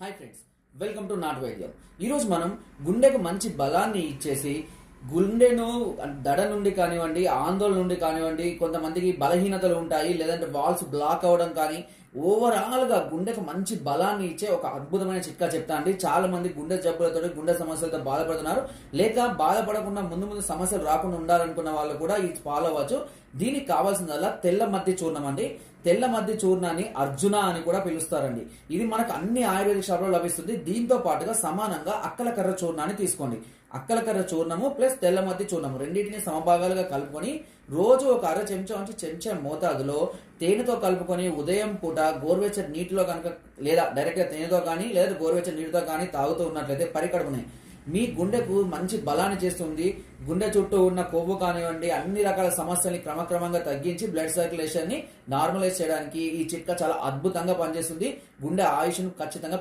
Hi friends, welcome to not వైద్యం. ఈరోజు మనం గుండెకు మంచి బలాన్ని ఇచ్చేసి గుండెను దడ నుండి కానివ్వండి, ఆందోళన నుండి కానివ్వండి, కొంతమందికి బలహీనతలు ఉంటాయి, లేదంటే వాల్స్ బ్లాక్ అవ్వడం కానీ ఓవరాల్ గా గుండెకు మంచి బలాన్ని ఇచ్చే ఒక అద్భుతమైన చిట్కా చెప్తా అండి. చాలా మంది గుండె జబ్బులతో, గుండె సమస్యలతో బాధపడుతున్నారు. లేక బాధపడకుండా ముందు ముందు సమస్యలు రాకుండా ఉండాలనుకున్న వాళ్ళు కూడా ఇది ఫాలో అవ్వచ్చు. దీనికి కావాల్సిందల్లా తెల్ల మద్ది చూర్ణం అండి. తెల్ల మద్ది చూర్ణాన్ని అర్జున అని కూడా పిలుస్తారండి. ఇది మనకు అన్ని ఆయుర్వేదిక షాపులో లభిస్తుంది. దీంతో పాటుగా సమానంగా అక్కలకర్ర చూర్ణాన్ని తీసుకోండి. అక్కలకర్ర చూర్ణము ప్లస్ తెల్ల మద్ది చూర్ణము రెండింటిని సమభాగాలుగా కలుపుకొని రోజు ఒక అర చెంచా నుంచి చెంచా మోతాదులో తేనెతో కలుపుకొని ఉదయం పూట గోరువెచ్చటి నీటిలో కనుక, లేదా డైరెక్ట్గా తేనెతో కానీ లేదా గోరువెచ్చటి నీటితో కానీ తాగుతూ ఉన్నట్లయితే పరికడుపునే మీ గుండెకు మంచి బలాన్ని చేస్తుంది. గుండె చుట్టూ ఉన్న కొవ్వు కానివ్వండి, అన్ని రకాల సమస్యల్ని క్రమక్రమంగా తగ్గించి బ్లడ్ సర్క్యులేషన్ ని నార్మలైజ్ చేయడానికి ఈ చిట్కా చాలా అద్భుతంగా పనిచేస్తుంది. గుండె ఆయుష్ను ఖచ్చితంగా